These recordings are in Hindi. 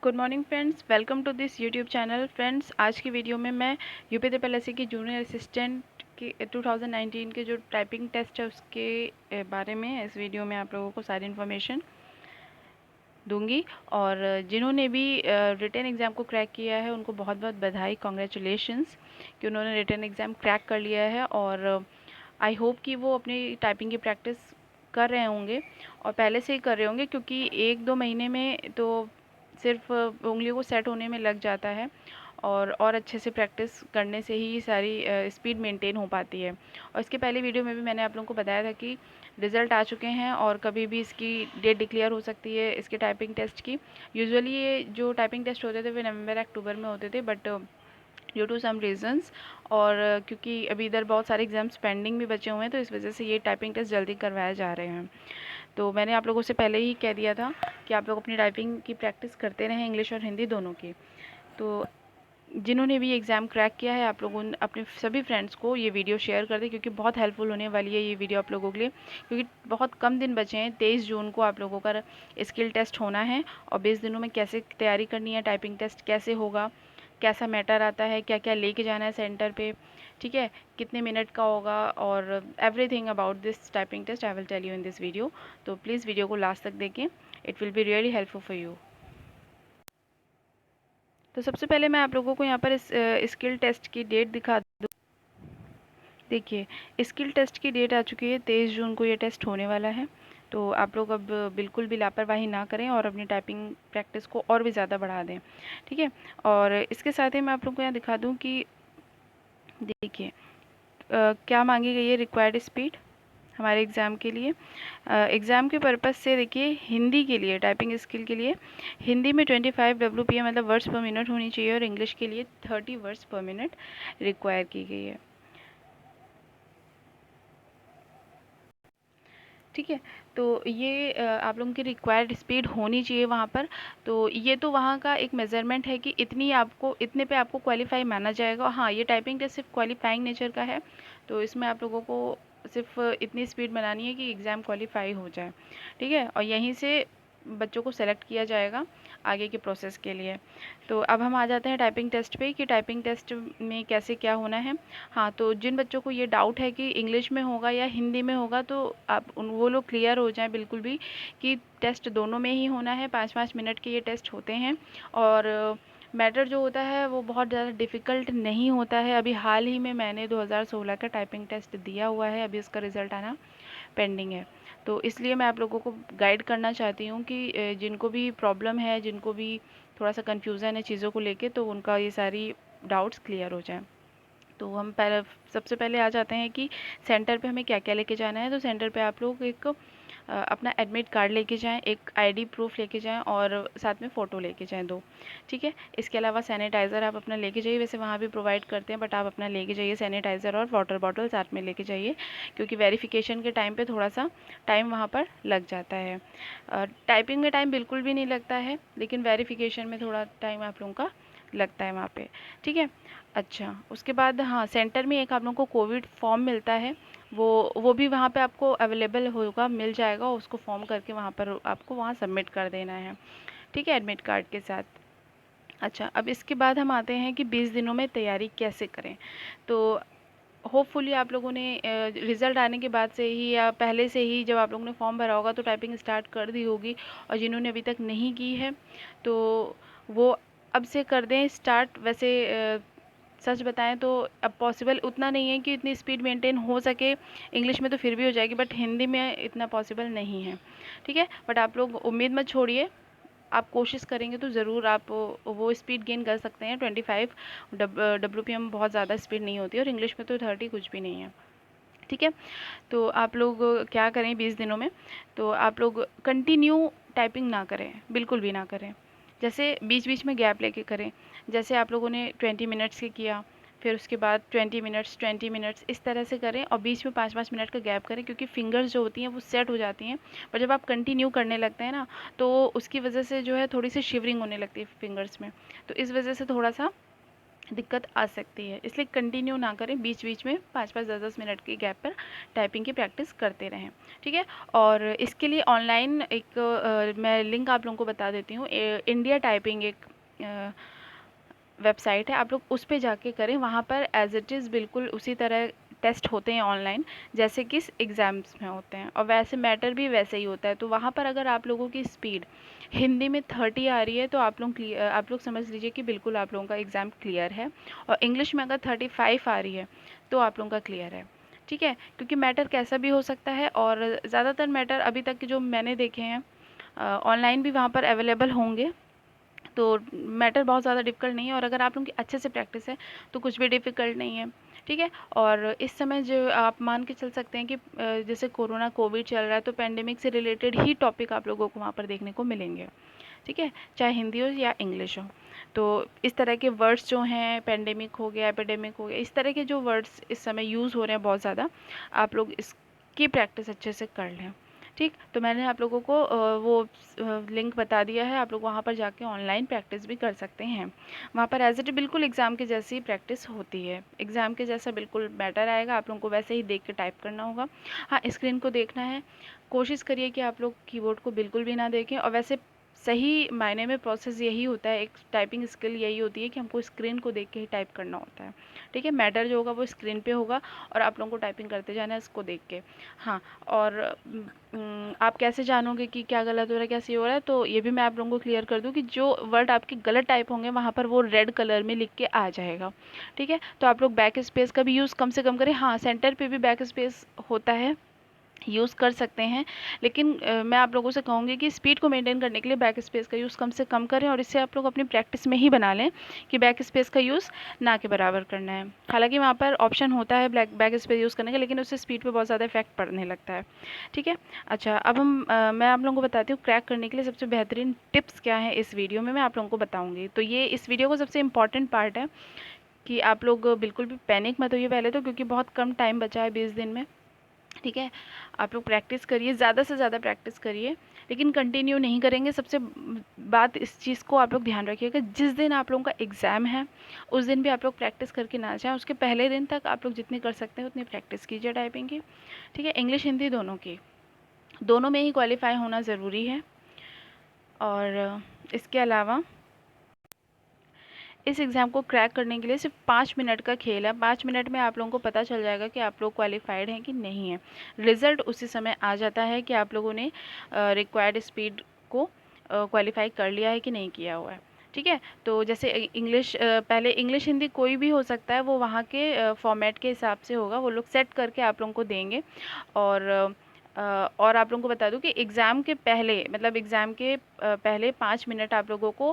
Good morning friends, welcome to this YouTube channel. Friends, आज की वीडियो में मैं यूपी त्रिपल की जूनियर असिस्टेंट के 2019 के जो टाइपिंग टेस्ट है उसके बारे में इस वीडियो में आप लोगों को सारी इन्फॉर्मेशन दूंगी। और जिन्होंने भी रिटन एग्ज़ाम को क्रैक किया है उनको बहुत बहुत बधाई, कॉन्ग्रेचुलेशंस कि उन्होंने रिटन एग्ज़ाम क्रैक कर लिया है। और आई होप कि वो अपनी टाइपिंग की प्रैक्टिस कर रहे होंगे और पहले से ही कर रहे होंगे, क्योंकि 1-2 महीने में तो सिर्फ उंगलियों को सेट होने में लग जाता है और अच्छे से प्रैक्टिस करने से ही सारी स्पीड मेंटेन हो पाती है। और इसके पहले वीडियो में भी मैंने आप लोगों को बताया था कि रिज़ल्ट आ चुके हैं और कभी भी इसकी डेट डिक्लेयर हो सकती है इसके टाइपिंग टेस्ट की। यूजुअली ये जो टाइपिंग टेस्ट होते थे वो नवंबर अक्टूबर में होते थे, but due to some reasons और क्योंकि अभी इधर बहुत सारे एग्ज़ाम्स पेंडिंग भी बचे हुए हैं तो इस वजह से ये टाइपिंग टेस्ट जल्दी करवाए जा रहे हैं। तो मैंने आप लोगों से पहले ही कह दिया था कि आप लोग अपनी टाइपिंग की प्रैक्टिस करते रहें, इंग्लिश और हिंदी दोनों की। तो जिन्होंने भी एग्ज़ाम क्रैक किया है आप लोगों अपने सभी फ्रेंड्स को ये वीडियो शेयर कर दें, क्योंकि बहुत हेल्पफुल होने वाली है ये वीडियो आप लोगों के लिए। क्योंकि बहुत कम दिन बचे हैं, 23 जून को आप लोगों का स्किल टेस्ट होना है और 20 दिनों में कैसे तैयारी करनी है, टाइपिंग टेस्ट कैसे होगा, कैसा मैटर आता है, क्या क्या लेके जाना है सेंटर पे, ठीक है, कितने मिनट का होगा, और everything about this typing test I will tell you in this video. तो प्लीज़ वीडियो को लास्ट तक देखें, it will be really helpful for you. तो सबसे पहले मैं आप लोगों को यहाँ पर इस स्किल टेस्ट की डेट दिखा दूँ। देखिए, स्किल टेस्ट की डेट आ चुकी है, 23 जून को ये टेस्ट होने वाला है। तो आप लोग अब बिल्कुल भी लापरवाही ना करें और अपनी टाइपिंग प्रैक्टिस को और भी ज़्यादा बढ़ा दें, ठीक है। और इसके साथ ही मैं आप लोग को यहाँ दिखा दूँ कि देखिए क्या मांगी गई है रिक्वायर्ड स्पीड हमारे एग्ज़ाम के लिए। एग्ज़ाम के पर्पज़ से देखिए, हिंदी के लिए टाइपिंग स्किल के लिए हिंदी में 25 WPM मतलब वर्ड्स पर मिनट होनी चाहिए और इंग्लिश के लिए 30 वर्ड्स पर मिनट रिक्वायर की गई है, ठीक है। तो ये आप लोगों की रिक्वायर्ड स्पीड होनी चाहिए वहाँ पर। तो ये तो वहाँ का एक मेज़रमेंट है कि इतनी आपको, इतने पे आपको क्वालिफ़ाई माना जाएगा। हाँ, ये टाइपिंग टेस्ट सिर्फ क्वालिफ़ाइंग नेचर का है, तो इसमें आप लोगों को सिर्फ इतनी स्पीड बनानी है कि एग्ज़ाम क्वालिफ़ाई हो जाए, ठीक है। और यहीं से बच्चों को सेलेक्ट किया जाएगा आगे के प्रोसेस के लिए। तो अब हम आ जाते हैं टाइपिंग टेस्ट पे कि टाइपिंग टेस्ट में कैसे क्या होना है। हाँ, तो जिन बच्चों को ये डाउट है कि इंग्लिश में होगा या हिंदी में होगा, तो आप वो लोग क्लियर हो जाएं बिल्कुल भी कि टेस्ट दोनों में ही होना है। 5-5 मिनट के ये टेस्ट होते हैं और मैटर जो होता है वो बहुत ज़्यादा डिफ़िकल्ट नहीं होता है। अभी हाल ही में मैंने 2016 का टाइपिंग टेस्ट दिया हुआ है, अभी उसका रिज़ल्ट आना पेंडिंग है। तो इसलिए मैं आप लोगों को गाइड करना चाहती हूँ कि जिनको भी प्रॉब्लम है, जिनको भी थोड़ा सा कन्फ्यूज़न है चीज़ों को लेके, तो उनका ये सारी डाउट्स क्लियर हो जाएँ। तो हम पहले सबसे पहले आ जाते हैं कि सेंटर पे हमें क्या क्या लेके जाना है। तो सेंटर पे आप लोग एक अपना एडमिट कार्ड लेके जाएं, एक आईडी प्रूफ लेके जाएं और साथ में फ़ोटो लेके जाएं 2, ठीक है। इसके अलावा सैनिटाइज़र आप अपना लेके जाइए, वैसे वहाँ भी प्रोवाइड करते हैं, बट आप अपना लेके जाइए सैनिटाइज़र और वाटर बॉटल साथ में लेके जाइए, क्योंकि वेरिफिकेशन के टाइम पे थोड़ा सा टाइम वहाँ पर लग जाता है। टाइपिंग में टाइम बिल्कुल भी नहीं लगता है, लेकिन वेरिफिकेशन में थोड़ा टाइम आप लोगों का लगता है वहाँ पे, ठीक है। अच्छा, उसके बाद हाँ, सेंटर में एक आप लोगों को कोविड फॉर्म मिलता है, वो भी वहाँ पे आपको अवेलेबल होगा, मिल जाएगा। उसको फॉर्म करके वहाँ पर आपको वहाँ सबमिट कर देना है, ठीक है, एडमिट कार्ड के साथ। अच्छा, अब इसके बाद हम आते हैं कि 20 दिनों में तैयारी कैसे करें। तो होपफुली आप लोगों ने रिज़ल्ट आने के बाद से ही या पहले से ही जब आप लोगों ने फॉर्म भरा होगा तो टाइपिंग स्टार्ट कर दी होगी, और जिन्होंने अभी तक नहीं की है तो वो अब से कर दें स्टार्ट। वैसे सच बताएं तो अब पॉसिबल उतना नहीं है कि इतनी स्पीड मेंटेन हो सके, इंग्लिश में तो फिर भी हो जाएगी बट हिंदी में इतना पॉसिबल नहीं है, ठीक है। बट आप लोग उम्मीद मत छोड़िए, आप कोशिश करेंगे तो ज़रूर आप वो स्पीड गेन कर सकते हैं। 25 WPM बहुत ज़्यादा स्पीड नहीं होती और इंग्लिश में तो 30 कुछ भी नहीं है, ठीक है। तो आप लोग क्या करें 20 दिनों में, तो आप लोग कंटिन्यू टाइपिंग ना करें, बिल्कुल भी ना करें। जैसे बीच बीच में गैप लेके करें, जैसे आप लोगों ने 20 मिनट्स के किया, फिर उसके बाद 20 मिनट्स इस तरह से करें और बीच में 5-5 मिनट का गैप करें, क्योंकि फिंगर्स जो होती हैं वो सेट हो जाती हैं। पर जब आप कंटिन्यू करने लगते हैं ना, तो उसकी वजह से जो है थोड़ी सी शिवरिंग होने लगती है फिंगर्स में, तो इस वजह से थोड़ा सा दिक्कत आ सकती है। इसलिए कंटिन्यू ना करें, बीच बीच में 5-5 10-10 मिनट के गैप पर टाइपिंग की प्रैक्टिस करते रहें, ठीक है। और इसके लिए ऑनलाइन एक मैं लिंक आप लोगों को बता देती हूँ। इंडिया टाइपिंग एक वेबसाइट है, आप लोग उस पे जाके करें। वहाँ पर एज इट इज़ बिल्कुल उसी तरह टेस्ट होते हैं ऑनलाइन, जैसे कि एग्ज़ाम्स में होते हैं, और वैसे मैटर भी वैसे ही होता है। तो वहाँ पर अगर आप लोगों की स्पीड हिंदी में 30 आ रही है तो आप लोग समझ लीजिए कि बिल्कुल आप लोगों का एग्ज़ाम क्लियर है। और इंग्लिश में अगर 35 आ रही है तो आप लोगों का क्लियर है, ठीक है। क्योंकि मैटर कैसा भी हो सकता है, और ज़्यादातर मैटर अभी तक के जो मैंने देखे हैं ऑनलाइन भी वहाँ पर अवेलेबल होंगे। तो मैटर बहुत ज़्यादा डिफ़िकल्ट नहीं है, और अगर आप लोगों की अच्छे से प्रैक्टिस है तो कुछ भी डिफ़िकल्ट नहीं है, ठीक है। और इस समय जो आप मान के चल सकते हैं कि जैसे कोविड चल रहा है, तो पेंडेमिक से रिलेटेड ही टॉपिक आप लोगों को वहाँ पर देखने को मिलेंगे, ठीक है, चाहे हिंदी हो या इंग्लिश हो। तो इस तरह के वर्ड्स जो हैं, पेंडेमिक हो गया, एपिडेमिक हो गया, इस तरह के जो वर्ड्स इस समय यूज़ हो रहे हैं बहुत ज़्यादा, आप लोग इसकी प्रैक्टिस अच्छे से कर लें, ठीक। तो मैंने आप लोगों को वो लिंक बता दिया है, आप लोग वहाँ पर जाके ऑनलाइन प्रैक्टिस भी कर सकते हैं। वहाँ पर एज इट बिल्कुल एग्ज़ाम के जैसी ही प्रैक्टिस होती है, एग्ज़ाम के जैसा बिल्कुल मैटर आएगा, आप लोगों को वैसे ही देख के टाइप करना होगा। हाँ, स्क्रीन को देखना है, कोशिश करिए कि आप लोग कीबोर्ड को बिल्कुल भी ना देखें। और वैसे सही मायने में प्रोसेस यही होता है, एक टाइपिंग स्किल यही होती है कि हमको स्क्रीन को देख के ही टाइप करना होता है, ठीक है। मैटर जो होगा वो स्क्रीन पे होगा, और आप लोगों को टाइपिंग करते जाना है इसको देख के। हाँ, और आप कैसे जानोगे कि क्या गलत हो रहा है, क्या सही हो रहा है, तो ये भी मैं आप लोगों को क्लियर कर दूं कि जो वर्ड आपके गलत टाइप होंगे वहाँ पर वो रेड कलर में लिख के आ जाएगा, ठीक है। तो आप लोग बैक स्पेस का भी यूज़ कम से कम करें। हाँ, सेंटर पे भी बैक स्पेस होता है, यूज़ कर सकते हैं, लेकिन मैं आप लोगों से कहूँगी कि स्पीड को मेंटेन करने के लिए बैक स्पेस का यूज़ कम से कम करें, और इससे आप लोग अपनी प्रैक्टिस में ही बना लें कि बैक स्पेस का यूज़ ना के बराबर करना है। हालांकि वहाँ पर ऑप्शन होता है बैक स्पेस यूज़ करने का, लेकिन उससे स्पीड पे बहुत ज़्यादा इफेक्ट पड़ने लगता है, ठीक है। अच्छा, अब मैं आप लोगों को बताती हूँ क्रैक करने के लिए सबसे बेहतरीन टिप्स क्या है। इस वीडियो में मैं आप लोगों को बताऊँगी। तो ये इस वीडियो का सबसे इंपॉर्टेंट पार्ट है कि आप लोग बिल्कुल भी पैनिक मत होइए पहले तो, क्योंकि बहुत कम टाइम बचा है 20 दिन में, ठीक है। आप लोग प्रैक्टिस करिए, ज़्यादा से ज़्यादा प्रैक्टिस करिए, लेकिन कंटिन्यू नहीं करेंगे। सबसे बात इस चीज़ को आप लोग ध्यान रखिएगा, जिस दिन आप लोगों का एग्ज़ाम है उस दिन भी आप लोग प्रैक्टिस करके ना जाएं। उसके पहले दिन तक आप लोग जितनी कर सकते हैं उतनी प्रैक्टिस कीजिए टाइपिंग की, ठीक है। इंग्लिश हिंदी दोनों की, दोनों में ही क्वालिफाई होना ज़रूरी है। और इसके अलावा इस एग्ज़ाम को क्रैक करने के लिए सिर्फ 5 मिनट का खेल है। 5 मिनट में आप लोगों को पता चल जाएगा कि आप लोग क्वालिफाइड हैं कि नहीं है। रिज़ल्ट उसी समय आ जाता है कि आप लोगों ने रिक्वायर्ड स्पीड को क्वालिफाई कर लिया है कि नहीं किया हुआ है, ठीक है। तो जैसे इंग्लिश, पहले इंग्लिश हिंदी कोई भी हो सकता है, वो वहाँ के फॉर्मेट के हिसाब से होगा, वो लोग सेट करके आप लोगों को देंगे। और आप लोगों को बता दूं कि एग्ज़ाम के पहले, मतलब एग्ज़ाम के पहले 5 मिनट आप लोगों को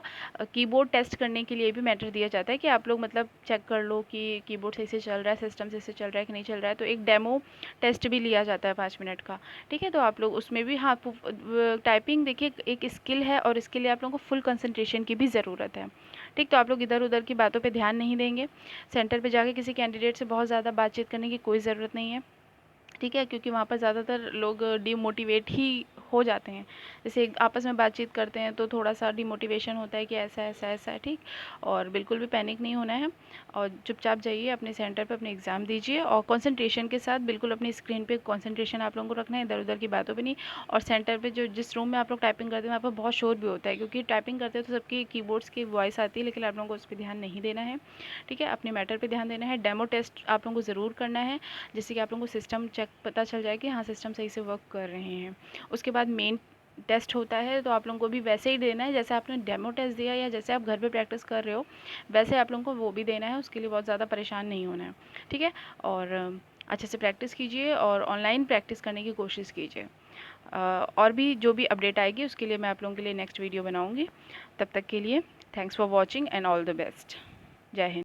कीबोर्ड टेस्ट करने के लिए भी मैटर दिया जाता है कि आप लोग मतलब चेक कर लो कि कीबोर्ड सही से चल रहा है, सिस्टम सही से चल रहा है कि नहीं चल रहा है। तो एक डेमो टेस्ट भी लिया जाता है 5 मिनट का, ठीक है। तो आप लोग उसमें भी, हाँ, टाइपिंग देखिए एक स्किल है, और इसके लिए आप लोगों को फुल कंसंट्रेशन की भी ज़रूरत है, ठीक। तो आप लोग इधर उधर की बातों पर ध्यान नहीं देंगे। सेंटर पर जाके किसी कैंडिडेट से बहुत ज़्यादा बातचीत करने की कोई ज़रूरत नहीं है, ठीक है। क्योंकि वहाँ पर ज़्यादातर लोग डीमोटिवेट ही हो जाते हैं। जैसे आपस में बातचीत करते हैं तो थोड़ा सा डिमोटिवेशन होता है कि ऐसा ऐसा ऐसा है, ठीक। और बिल्कुल भी पैनिक नहीं होना है, और चुपचाप जाइए अपने सेंटर पे, अपने एग्ज़ाम दीजिए, और कंसंट्रेशन के साथ बिल्कुल अपनी स्क्रीन पे कंसंट्रेशन आप लोगों को रखना है, इधर उधर की बातों पे नहीं। और सेंटर पे जो जिस रूम में आप लोग टाइपिंग करते हैं वहाँ पर बहुत शोर भी होता है, क्योंकि टाइपिंग करते हैं तो सबकी कीबोर्ड्स की वॉइस आती है, लेकिन आप लोगों को उस पर ध्यान नहीं देना है, ठीक है। अपने मैटर पर ध्यान देना है। डेमो टेस्ट आप लोगों को ज़रूर करना है, जिससे कि आप लोगों को सिस्टम चेक पता चल जाए कि हाँ, सिस्टम सही से वर्क कर रहे हैं। उसके बाद मेन टेस्ट होता है, तो आप लोगों को भी वैसे ही देना है जैसे आपने डेमो टेस्ट दिया, या जैसे आप घर पे प्रैक्टिस कर रहे हो वैसे आप लोगों को वो भी देना है। उसके लिए बहुत ज़्यादा परेशान नहीं होना है, ठीक है। और अच्छे से प्रैक्टिस कीजिए, और ऑनलाइन प्रैक्टिस करने की कोशिश कीजिए। और भी जो भी अपडेट आएगी उसके लिए मैं आप लोगों के लिए नेक्स्ट वीडियो बनाऊँगी। तब तक के लिए thanks for watching and all the best. जय हिंद।